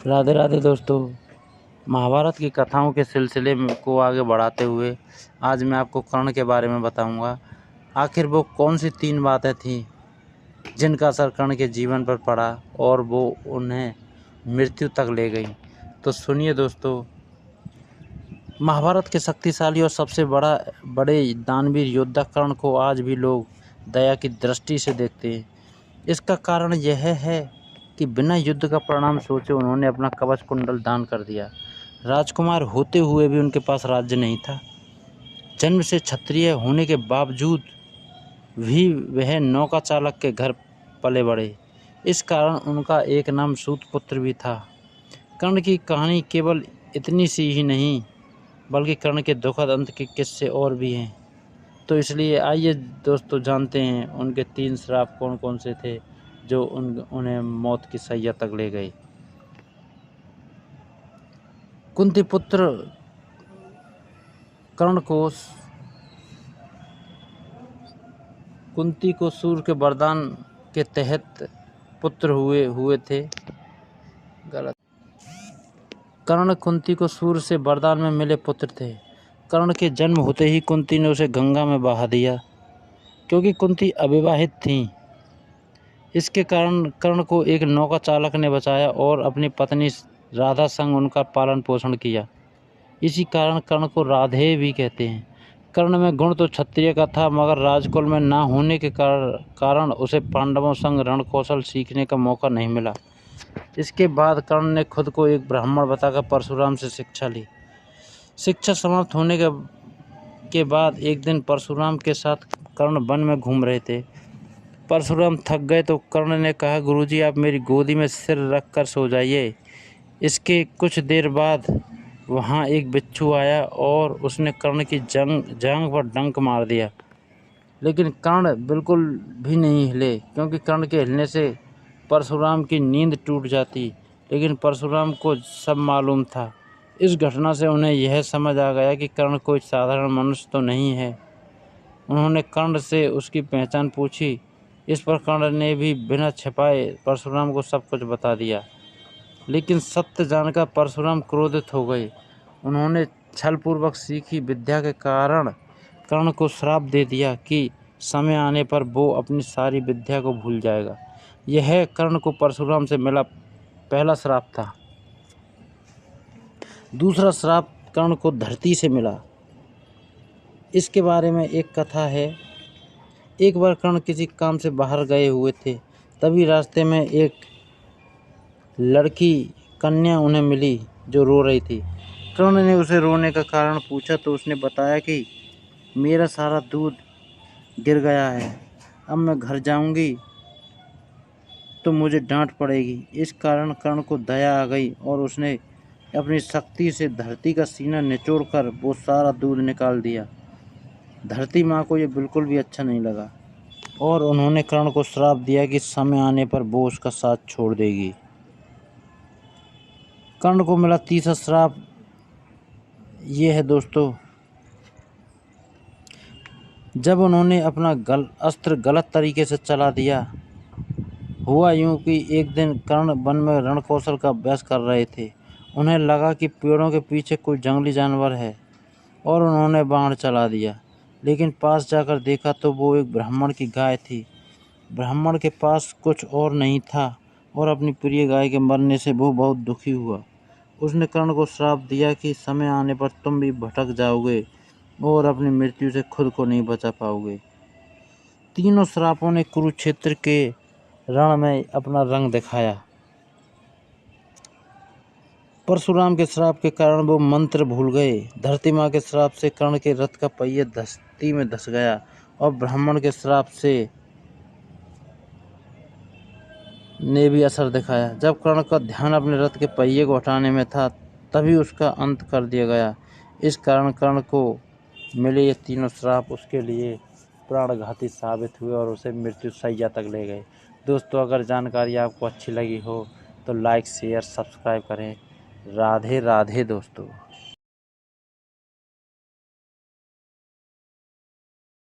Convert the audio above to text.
राधे राधे दोस्तों। महाभारत की कथाओं के सिलसिले को आगे बढ़ाते हुए आज मैं आपको कर्ण के बारे में बताऊंगा। आखिर वो कौन सी 3 बातें थीं जिनका असर कर्ण के जीवन पर पड़ा और वो उन्हें मृत्यु तक ले गई। तो सुनिए दोस्तों, महाभारत के शक्तिशाली और सबसे बड़े दानवीर योद्धा कर्ण को आज भी लोग दया की दृष्टि से देखते हैं। इसका कारण यह है कि बिना युद्ध का परिणाम सोचे उन्होंने अपना कवच कुंडल दान कर दिया। राजकुमार होते हुए भी उनके पास राज्य नहीं था। जन्म से क्षत्रिय होने के बावजूद भी वह नौका चालक के घर पले बड़े। इस कारण उनका एक नाम सूतपुत्र भी था। कर्ण की कहानी केवल इतनी सी ही नहीं, बल्कि कर्ण के दुखद अंत के किस्से और भी हैं। तो इसलिए आइए दोस्तों जानते हैं उनके 3 श्राप कौन कौन से थे जो उन्हें मौत की सैया तक ले गए। कुंती पुत्र कर्ण को कुंती को सूर्य के वरदान के तहत पुत्र हुए थे। गलत। कर्ण कुंती को सूर्य से वरदान में मिले पुत्र थे। कर्ण के जन्म होते ही कुंती ने उसे गंगा में बहा दिया, क्योंकि कुंती अविवाहित थी। इसके कारण कर्ण को एक नौका चालक ने बचाया और अपनी पत्नी राधा संग उनका पालन पोषण किया। इसी कारण कर्ण को राधे भी कहते हैं। कर्ण में गुण तो क्षत्रिय का था, मगर राजकुल में ना होने के कारण उसे पांडवों संग रणकौशल सीखने का मौका नहीं मिला। इसके बाद कर्ण ने खुद को एक ब्राह्मण बताकर परशुराम से शिक्षा ली। शिक्षा समाप्त होने के बाद एक दिन परशुराम के साथ कर्ण वन में घूम रहे थे। परशुराम थक गए तो कर्ण ने कहा, गुरुजी आप मेरी गोदी में सिर रख कर सो जाइए। इसके कुछ देर बाद वहाँ एक बिच्छू आया और उसने कर्ण की जांघ पर डंक मार दिया। लेकिन कर्ण बिल्कुल भी नहीं हिले, क्योंकि कर्ण के हिलने से परशुराम की नींद टूट जाती। लेकिन परशुराम को सब मालूम था। इस घटना से उन्हें यह समझ आ गया कि कर्ण कोई साधारण मनुष्य तो नहीं है। उन्होंने कर्ण से उसकी पहचान पूछी। इस पर कर्ण ने भी बिना छिपाए परशुराम को सब कुछ बता दिया। लेकिन सत्य जानकर परशुराम क्रोधित हो गए। उन्होंने छलपूर्वक सीखी विद्या के कारण कर्ण को श्राप दे दिया कि समय आने पर वो अपनी सारी विद्या को भूल जाएगा। यह कर्ण को परशुराम से मिला पहला श्राप था। दूसरा श्राप कर्ण को धरती से मिला। इसके बारे में एक कथा है। एक बार कर्ण किसी काम से बाहर गए हुए थे। तभी रास्ते में एक लड़की कन्या उन्हें मिली जो रो रही थी। कर्ण ने उसे रोने का कारण पूछा तो उसने बताया कि मेरा सारा दूध गिर गया है, अब मैं घर जाऊंगी तो मुझे डांट पड़ेगी। इस कारण कर्ण को दया आ गई और उसने अपनी शक्ति से धरती का सीना निचोड़कर वो सारा दूध निकाल दिया। धरती माँ को ये बिल्कुल भी अच्छा नहीं लगा और उन्होंने कर्ण को श्राप दिया कि समय आने पर वो उसका साथ छोड़ देगी। कर्ण को मिला तीसरा श्राप ये है दोस्तों, जब उन्होंने अपना अस्त्र गलत तरीके से चला दिया। हुआ यूं कि एक दिन कर्ण वन में रणकौशल का अभ्यास कर रहे थे। उन्हें लगा कि पेड़ों के पीछे कोई जंगली जानवर है और उन्होंने बाण चला दिया। लेकिन पास जाकर देखा तो वो एक ब्राह्मण की गाय थी। ब्राह्मण के पास कुछ और नहीं था और अपनी प्रिय गाय के मरने से वो बहुत दुखी हुआ। उसने कर्ण को श्राप दिया कि समय आने पर तुम भी भटक जाओगे और अपनी मृत्यु से खुद को नहीं बचा पाओगे। तीनों श्रापों ने कुरुक्षेत्र के रण में अपना रंग दिखाया। परशुराम के श्राप के कारण वो मंत्र भूल गए। धरती माँ के श्राप से कर्ण के रथ का पहिया धरती में धंस गया और ब्राह्मण के श्राप से ने भी असर दिखाया। जब कर्ण का ध्यान अपने रथ के पहिए को हटाने में था, तभी उसका अंत कर दिया गया। इस कारण कर्ण को मिले ये तीनों श्राप उसके लिए प्राणघाती साबित हुए और उसे मृत्यु शैया तक ले गए। दोस्तों, अगर जानकारी आपको अच्छी लगी हो तो लाइक शेयर सब्सक्राइब करें। राधे राधे दोस्तों।